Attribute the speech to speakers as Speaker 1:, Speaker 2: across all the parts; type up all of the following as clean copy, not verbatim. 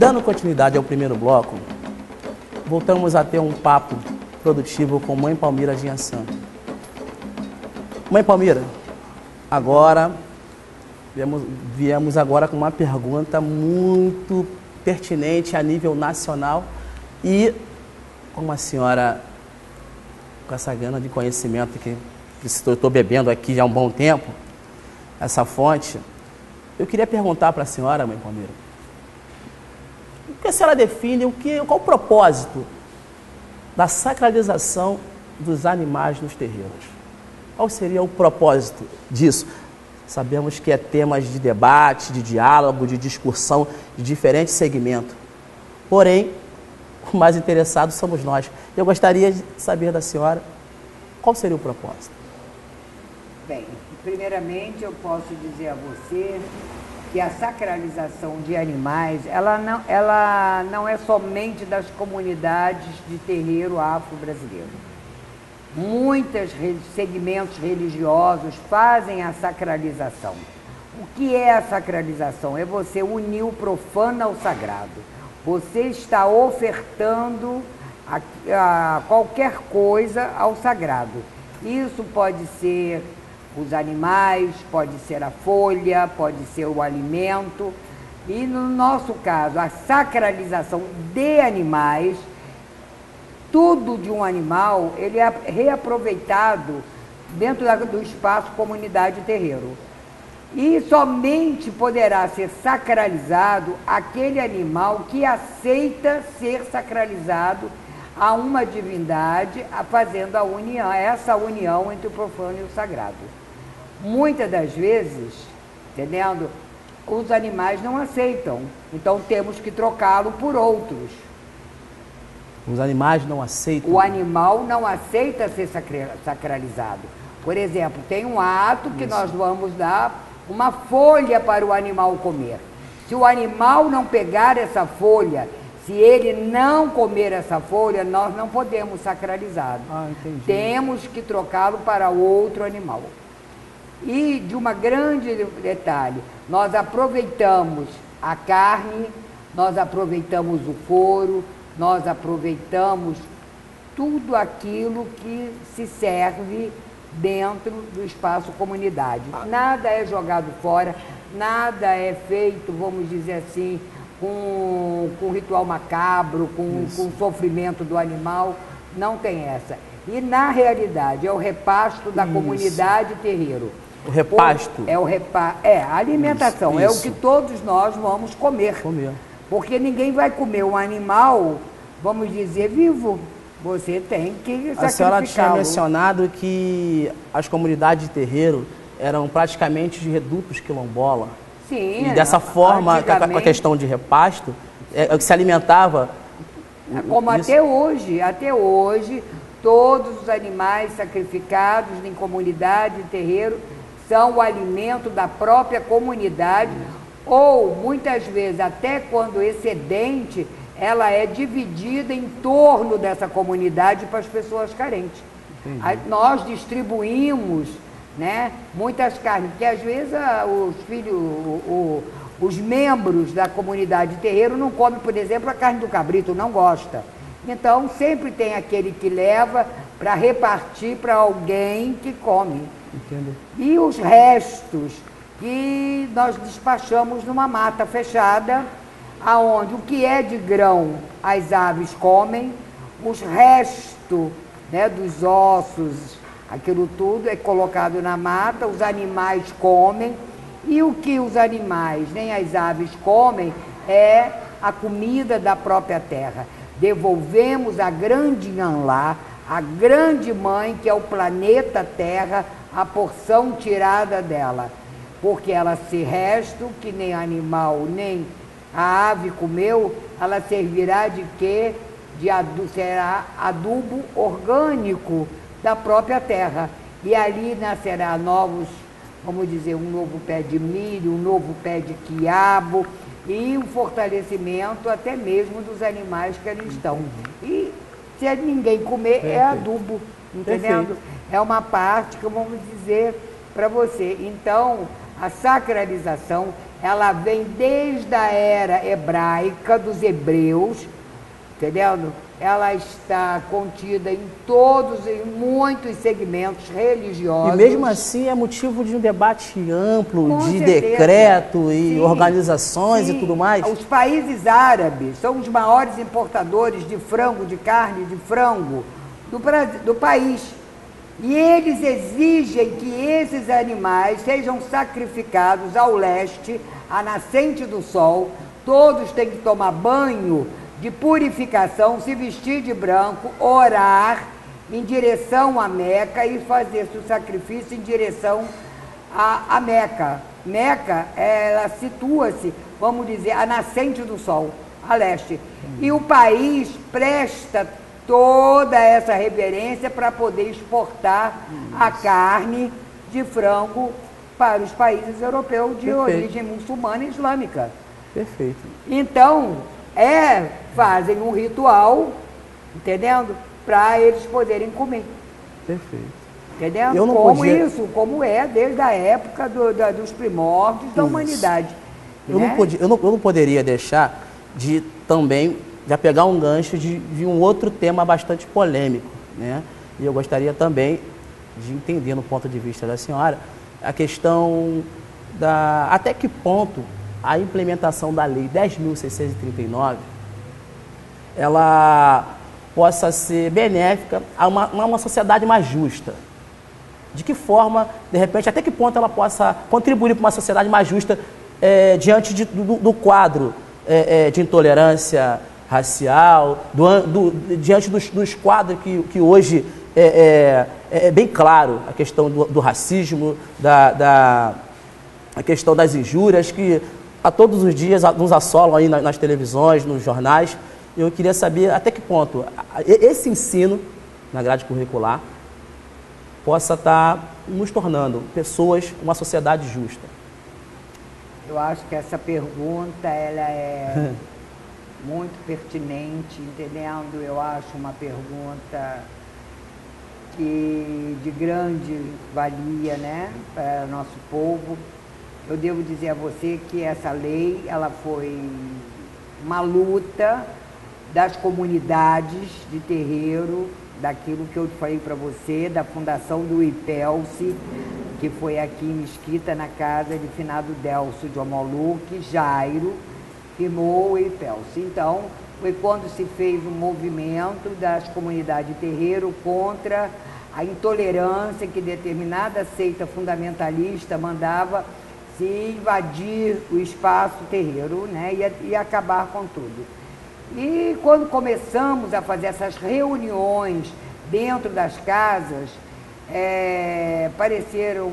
Speaker 1: Dando continuidade ao primeiro bloco, voltamos a ter um papo produtivo com Mãe Palmira de Inhaçã. Mãe Palmira, agora viemos agora com uma pergunta muito pertinente a nível nacional e como a senhora, com essa gana de conhecimento que estou bebendo aqui já há um bom tempo, essa fonte, eu queria perguntar para a senhora, Mãe Palmira, o que a senhora define, qual o propósito da sacralização dos animais nos terreiros? Qual seria o propósito disso? Sabemos que é temas de debate, de diálogo, de discussão, de diferentes segmentos. Porém, o mais interessado somos nós. Eu gostaria de saber da senhora qual seria o propósito.
Speaker 2: Bem, primeiramente eu posso dizer a você que a sacralização de animais, ela não é somente das comunidades de terreiro afro-brasileiro. Muitos segmentos religiosos fazem a sacralização. O que é a sacralização? É você unir o profano ao sagrado. Você está ofertando qualquer coisa ao sagrado. Isso pode ser os animais, pode ser a folha, pode ser o alimento. E no nosso caso, a sacralização de animais, tudo de um animal, ele é reaproveitado dentro do espaço comunidade terreiro. E somente poderá ser sacralizado aquele animal que aceita ser sacralizado a uma divindade, fazendo a união, essa união entre o profano e o sagrado. Muitas das vezes, entendendo, os animais não aceitam, então temos que trocá-lo por outros.
Speaker 1: Os animais não aceitam?
Speaker 2: O animal não aceita ser sacralizado. Por exemplo, tem um ato que nós vamos dar uma folha para o animal comer. Se o animal não pegar essa folha, se ele não comer essa folha, nós não podemos sacralizá-lo.
Speaker 1: Entendi.
Speaker 2: Temos que trocá-lo para outro animal. E de uma grande detalhe, nós aproveitamos a carne, nós aproveitamos o couro, nós aproveitamos tudo aquilo que se serve dentro do espaço comunidade. Nada é jogado fora, nada é feito, vamos dizer assim, com ritual macabro, com sofrimento do animal, não tem essa. E na realidade é o repasto da comunidade terreiro.
Speaker 1: O repasto?
Speaker 2: A alimentação, é o que todos nós vamos comer. Porque ninguém vai comer um animal, vamos dizer, vivo. Você tem que sacrificá-lo.
Speaker 1: A senhora tinha mencionado que as comunidades de terreiro eram praticamente de redutos quilombola.
Speaker 2: Sim.
Speaker 1: E dessa forma, com a questão de repasto, que se alimentava...
Speaker 2: Como até hoje, todos os animais sacrificados em comunidade de terreiro são o alimento da própria comunidade, ou muitas vezes, até quando excedente, ela é dividida em torno dessa comunidade para as pessoas carentes. Nós distribuímos, né, muitas carnes, porque às vezes os membros da comunidade de terreiro não comem, por exemplo, a carne do cabrito, não gosta. Então, sempre tem aquele que leva para repartir para alguém que come.
Speaker 1: Entendo.
Speaker 2: E os restos que nós despachamos numa mata fechada, aonde o que é de grão as aves comem, os restos, né, dos ossos, aquilo tudo é colocado na mata, os animais comem, e o que os animais nem as aves comem é a comida da própria terra. Devolvemos a grande Nhanlá, a grande mãe, que é o planeta Terra, a porção tirada dela. Porque ela, se resto, que nem animal, nem a ave comeu, ela servirá de quê? Será adubo orgânico da própria terra. E ali nascerá novos, vamos dizer, um novo pé de milho, um novo pé de quiabo e um fortalecimento até mesmo dos animais que ali estão. E se ninguém comer, é adubo, entendendo? É uma parte que vamos dizer para você. Então, a sacralização ela vem desde a era hebraica, dos hebreus, entendendo? Ela está contida em muitos segmentos religiosos.
Speaker 1: E mesmo assim é motivo de um debate amplo,
Speaker 2: Com
Speaker 1: de
Speaker 2: certeza.
Speaker 1: decreto e
Speaker 2: Sim,
Speaker 1: organizações
Speaker 2: sim.
Speaker 1: e tudo mais.
Speaker 2: Os países árabes são os maiores importadores de frango, de carne de frango do país. E eles exigem que esses animais sejam sacrificados ao leste, à nascente do sol. Todos têm que tomar banho de purificação, se vestir de branco, orar em direção a Meca e fazer seu sacrifício em direção a Meca. Meca, ela situa-se, vamos dizer, à nascente do sol, a leste. E o país presta toda essa reverência para poder exportar a carne de frango para os países europeus de origem muçulmana e islâmica.
Speaker 1: Perfeito.
Speaker 2: Então, fazem um ritual, entendendo? Para eles poderem comer.
Speaker 1: Perfeito.
Speaker 2: Entendendo?
Speaker 1: Eu não
Speaker 2: Como
Speaker 1: podia...
Speaker 2: isso, como é desde a época dos primórdios da humanidade.
Speaker 1: Eu,
Speaker 2: né?
Speaker 1: eu não poderia deixar de também já pegar um gancho de um outro tema bastante polêmico, né? E eu gostaria também de entender, no ponto de vista da senhora, a questão até que ponto a implementação da Lei 10.639 ela possa ser benéfica a uma sociedade mais justa. De que forma, de repente, até que ponto ela possa contribuir para uma sociedade mais justa diante do quadro de intolerância racial, diante dos quadros que hoje é bem claro, a questão do racismo, a questão das injúrias, que a todos os dias nos assolam aí nas televisões, nos jornais. Eu queria saber até que ponto esse ensino na grade curricular possa estar nos tornando pessoas, uma sociedade justa.
Speaker 2: Eu acho que essa pergunta ela é muito pertinente, entendendo? Eu acho uma pergunta de grande valia, né, para o nosso povo. Eu devo dizer a você que essa lei ela foi uma luta das comunidades de terreiro, daquilo que eu falei para você, da fundação do IPELSE, que foi aqui em Mesquita, na casa de finado Delcio de Omoluque, Jairo, firmou o IPELSE. Então, foi quando se fez um movimento das comunidades de terreiro contra a intolerância que determinada seita fundamentalista mandava se invadir o espaço terreiro, né, e acabar com tudo. E quando começamos a fazer essas reuniões dentro das casas, apareceram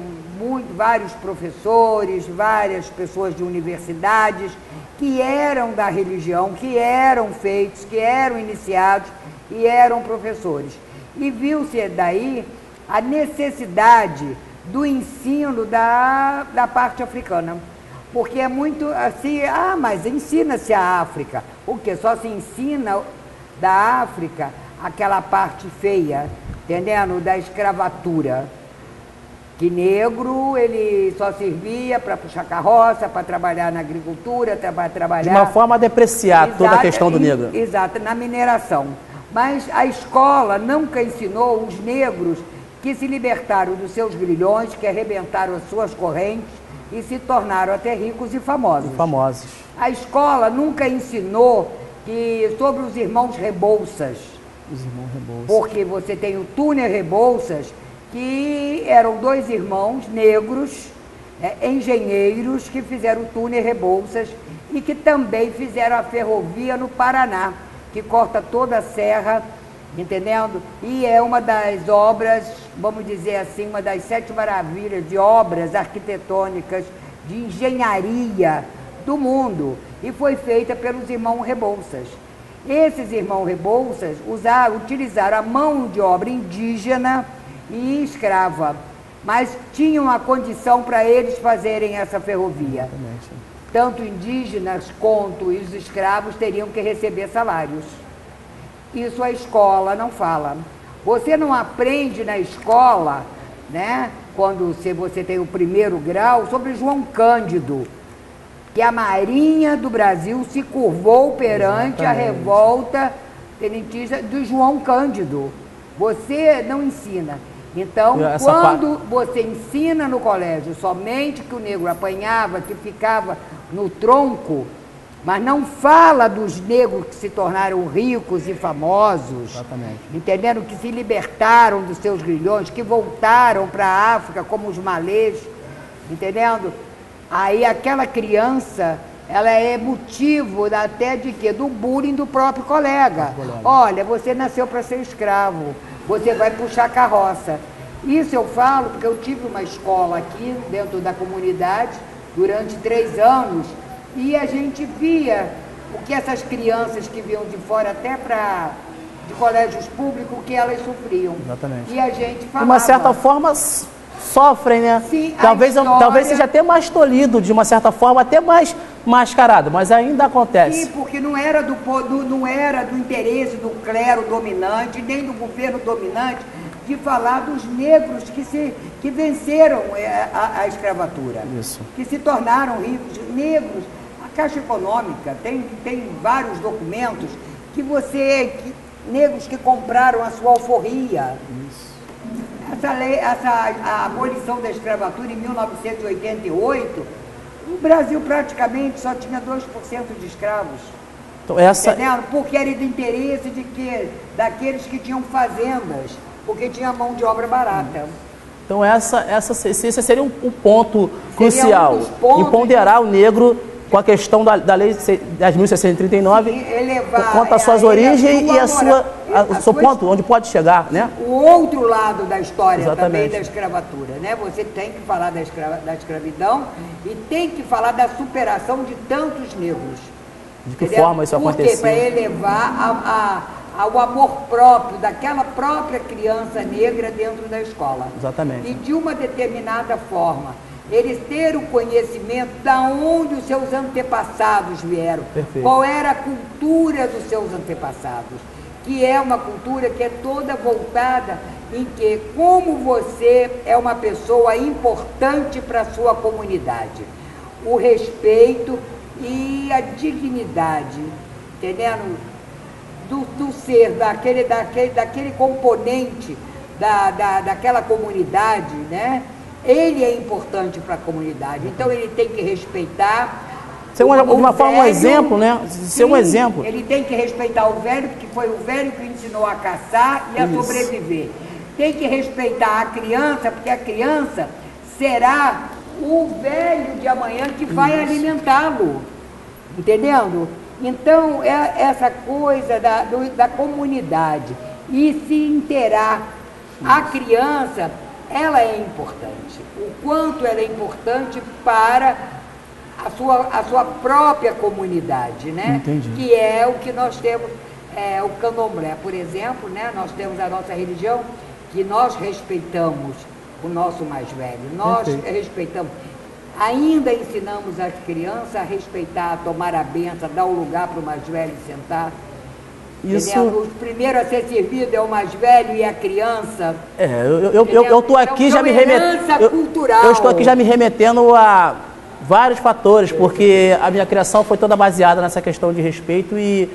Speaker 2: vários professores, várias pessoas de universidades que eram da religião, que eram feitos, que eram iniciados e eram professores. E viu-se daí a necessidade do ensino da parte africana. Porque é muito assim, mas ensina-se a África. O quê? Só se ensina da África aquela parte feia, entendendo? Da escravatura. Que negro, ele só servia para puxar carroça, para trabalhar na agricultura, para trabalhar...
Speaker 1: De uma forma a depreciar toda a questão do negro.
Speaker 2: Exato, na mineração. Mas a escola nunca ensinou os negros que se libertaram dos seus grilhões, que arrebentaram as suas correntes, e se tornaram até ricos e famosos. A escola nunca ensinou sobre os irmãos Rebouças.
Speaker 1: Os irmãos Rebouças.
Speaker 2: Porque você tem o Túner Rebouças, que eram dois irmãos negros, engenheiros, que fizeram o Túner Rebouças e que também fizeram a ferrovia no Paraná, que corta toda a serra, entendendo? E é uma das obras, vamos dizer assim, uma das 7 maravilhas de obras arquitetônicas de engenharia do mundo, e foi feita pelos irmãos Rebouças. Esses irmãos Rebouças utilizaram a mão de obra indígena e escrava, mas tinham a condição para eles fazerem essa ferrovia.
Speaker 1: Exatamente.
Speaker 2: Tanto indígenas quanto os escravos teriam que receber salários. Isso a escola não fala. Você não aprende na escola, né, quando você tem o primeiro grau, sobre João Cândido, que a Marinha do Brasil se curvou perante a revolta tenentista do João Cândido. Você não ensina. Então, quando você ensina no colégio somente que o negro apanhava, que ficava no tronco, mas não fala dos negros que se tornaram ricos e famosos, entenderam? Que se libertaram dos seus grilhões, que voltaram para a África como os malês, entendendo? Aí aquela criança, ela é motivo até de quê? Do bullying do próprio colega. Olha, você nasceu para ser escravo, você vai puxar carroça. Isso eu falo porque eu tive uma escola aqui dentro da comunidade durante 3 anos e a gente via o que essas crianças que vinham de fora até de colégios públicos, o que elas sofriam.
Speaker 1: Exatamente.
Speaker 2: E a gente falava...
Speaker 1: De uma certa forma, sofrem, né?
Speaker 2: Sim,
Speaker 1: talvez seja até mais tolhido, de uma certa forma, até mais mascarado, mas ainda acontece.
Speaker 2: Sim, porque não era do interesse do clero dominante, nem do governo dominante, de falar dos negros que venceram a escravatura.
Speaker 1: Isso.
Speaker 2: Que se tornaram ricos. Negros, a Caixa Econômica tem vários documentos negros que compraram a sua alforria. Isso. A abolição da escravatura em 1988, o Brasil praticamente só tinha 2% de escravos.
Speaker 1: Então,
Speaker 2: entendeu? Porque era do interesse daqueles que tinham fazendas, porque tinha mão de obra barata.
Speaker 1: Então esse seria um ponto crucial, empoderar o negro com a questão da Lei 10.639, por conta das suas origens e o seu ponto, onde pode chegar, né?
Speaker 2: O outro lado da história
Speaker 1: Exatamente.
Speaker 2: também da escravatura, né? Você tem que falar da escravidão e tem que falar da superação de tantos negros.
Speaker 1: De que forma isso acontecia?
Speaker 2: Para elevar ao amor próprio daquela própria criança negra dentro da escola.
Speaker 1: Exatamente.
Speaker 2: E de uma determinada forma. Eles ter o conhecimento de onde os seus antepassados vieram.
Speaker 1: Perfeito.
Speaker 2: Qual era a cultura dos seus antepassados. Que é uma cultura que é toda voltada em que, como você é uma pessoa importante para a sua comunidade. O respeito e a dignidade, entendendo? Do ser, daquele componente daquela comunidade, né? Ele é importante para a comunidade, então ele tem que respeitar.
Speaker 1: Ser de uma forma um exemplo, né? Ser um exemplo.
Speaker 2: Ele tem que respeitar o velho, porque foi o velho que ensinou a caçar e a sobreviver. Tem que respeitar a criança, porque a criança será o velho de amanhã que vai alimentá-lo. Entendendo? Então, é essa coisa da comunidade e se inteirar. A criança, ela é importante. O quanto ela é importante para a sua própria comunidade, né?
Speaker 1: Entendi.
Speaker 2: Que é o que nós temos, o candomblé, por exemplo, né? Nós temos a nossa religião, que nós respeitamos o nosso mais velho. Nós respeitamos. Ainda ensinamos as crianças a respeitar, a tomar a benção, a dar o lugar para o mais velho sentar.
Speaker 1: Isso...
Speaker 2: O primeiro a ser servido é o mais velho e a criança.
Speaker 1: Eu estou aqui já me remetendo. Eu estou aqui já me remetendo a vários fatores, porque a minha criação foi toda baseada nessa questão de respeito e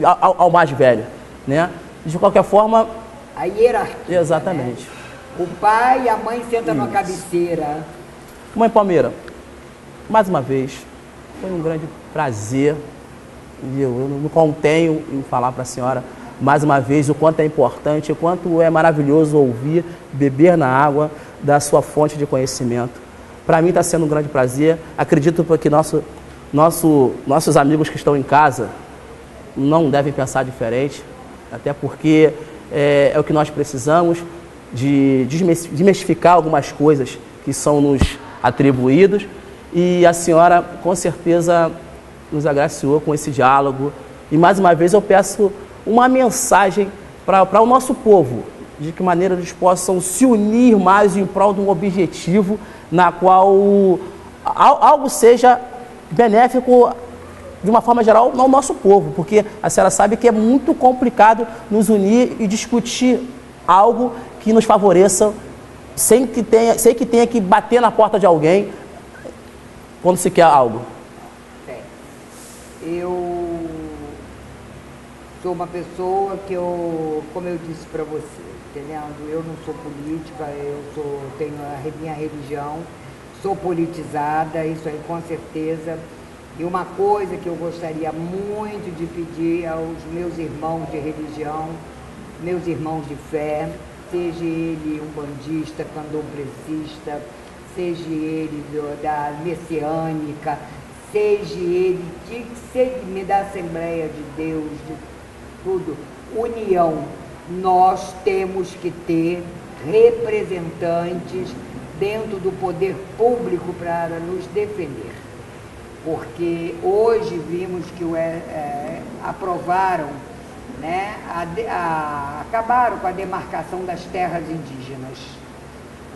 Speaker 1: ao mais velho, né? De qualquer forma.
Speaker 2: A hierarquia.
Speaker 1: Exatamente.
Speaker 2: Né? O pai e a mãe sentam na cabeceira.
Speaker 1: Mãe Palmeira, mais uma vez, foi um grande prazer. Eu não contenho em falar para a senhora mais uma vez o quanto é importante, o quanto é maravilhoso ouvir, beber na água da sua fonte de conhecimento. Para mim está sendo um grande prazer. Acredito que nossos amigos que estão em casa não devem pensar diferente, até porque é o que nós precisamos, de desmistificar algumas coisas que são nos atribuídos, e a senhora com certeza nos agraciou com esse diálogo. E mais uma vez eu peço uma mensagem para o nosso povo, de que maneira eles possam se unir mais em prol de um objetivo na qual algo seja benéfico de uma forma geral ao nosso povo, porque a senhora sabe que é muito complicado nos unir e discutir algo que nos favoreça sem que tenha que bater na porta de alguém quando se quer algo.
Speaker 2: eu sou uma pessoa que como eu disse para você, entendendo? Eu não sou política, tenho minha religião, sou politizada, isso aí com certeza. E uma coisa que eu gostaria muito de pedir aos meus irmãos de religião, meus irmãos de fé, seja ele umbandista, candomblessista, seja ele da messiânica, seja ele da Assembleia de Deus, de tudo, união. Nós temos que ter representantes dentro do poder público para nos defender. Porque hoje vimos que aprovaram, né, acabaram com a demarcação das terras indígenas.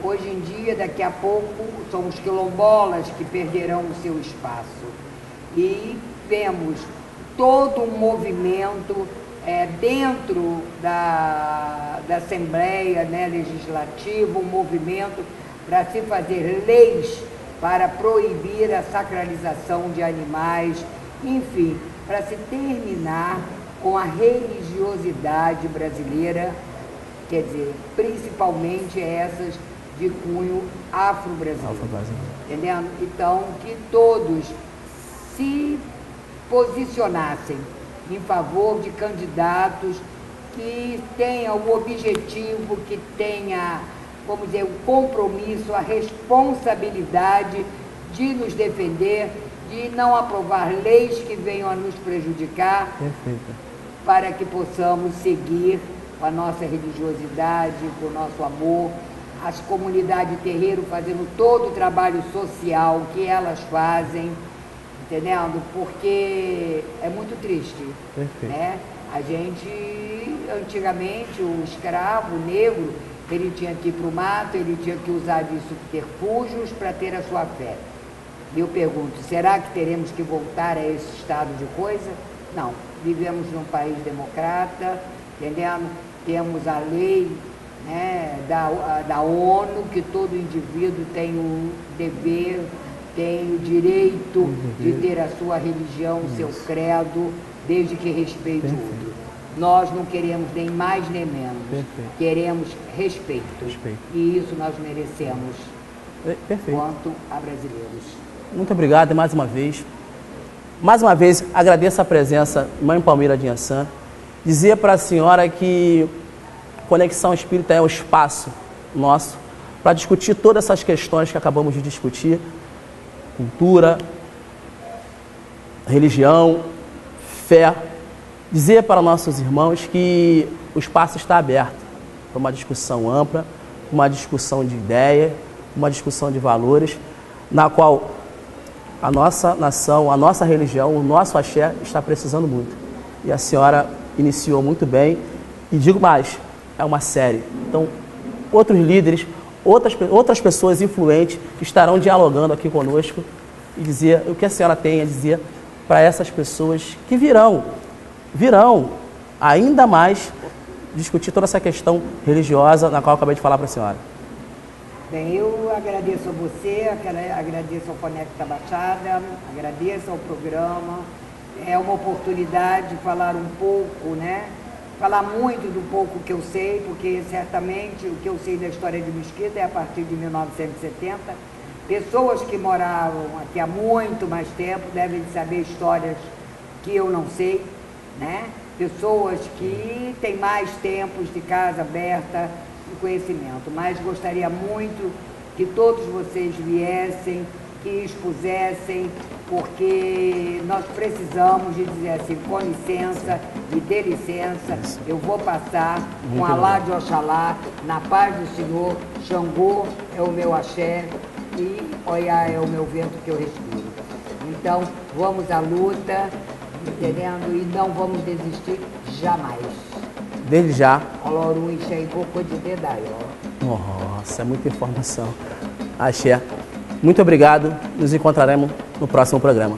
Speaker 2: Hoje em dia, daqui a pouco, são os quilombolas que perderão o seu espaço. E vemos todo um movimento dentro da Assembleia, né, Legislativa, um movimento para se fazer leis para proibir a sacralização de animais, enfim, para se terminar com a religiosidade brasileira, quer dizer, principalmente essas de cunho afro-brasileiro. Entendendo? Então, que todos se posicionassem em favor de candidatos que tenham o objetivo, que tenha, vamos dizer, o compromisso, a responsabilidade de nos defender, de não aprovar leis que venham a nos prejudicar.
Speaker 1: Perfeito.
Speaker 2: Para que possamos seguir com a nossa religiosidade, com o nosso amor, as comunidades de terreiro fazendo todo o trabalho social que elas fazem, entendendo? Porque é muito triste.
Speaker 1: Perfeito.
Speaker 2: Né? A gente, antigamente, o escravo, o negro, ele tinha que ir para o mato, ele tinha que usar de subterfúgios para ter a sua fé. E eu pergunto, será que teremos que voltar a esse estado de coisa? Não. Vivemos num país democrata, entendendo? Temos a lei, né, da ONU, que todo indivíduo tem o dever, tem o direito de ter a sua religião, o seu credo, desde que respeite o outro. Nós não queremos nem mais nem menos. Perfeito. Queremos respeito. E isso nós merecemos.
Speaker 1: Perfeito.
Speaker 2: Quanto a brasileiros.
Speaker 1: Muito obrigado mais uma vez. Mais uma vez, agradeço a presença, Mãe Palmira de Inhaçã. Dizer para a senhora que Conexão Espírita é o espaço nosso para discutir todas essas questões que acabamos de discutir. Cultura, religião, fé. Dizer para nossos irmãos que o espaço está aberto para uma discussão ampla, uma discussão de ideia, uma discussão de valores, na qual a nossa nação, a nossa religião, o nosso axé está precisando muito. E a senhora iniciou muito bem. E digo mais, é uma série. Então, outros líderes, outras pessoas influentes estarão dialogando aqui conosco e dizer o que a senhora tem a dizer para essas pessoas que virão ainda mais discutir toda essa questão religiosa na qual eu acabei de falar para a senhora.
Speaker 2: Bem, eu agradeço a você, agradeço ao Conecta Baixada, agradeço ao programa. É uma oportunidade de falar um pouco, né? Falar muito do pouco que eu sei, porque certamente o que eu sei da história de Mesquita é a partir de 1970. Pessoas que moravam aqui há muito mais tempo devem saber histórias que eu não sei, né? Pessoas que têm mais tempos de casa aberta e conhecimento, mas gostaria muito que todos vocês viessem, que expusessem, porque nós precisamos de dizer assim, com licença e dê licença, eu vou passar com Alá de Oxalá, na paz do Senhor, Xangô é o meu axé e Oiá é o meu vento que eu respiro. Então, vamos à luta, entendendo? E não vamos desistir jamais.
Speaker 1: Desde já.
Speaker 2: Olorum e Xaibocô de Dedaió.
Speaker 1: Nossa, é muita informação. Axé. Muito obrigado. Nos encontraremos no próximo programa.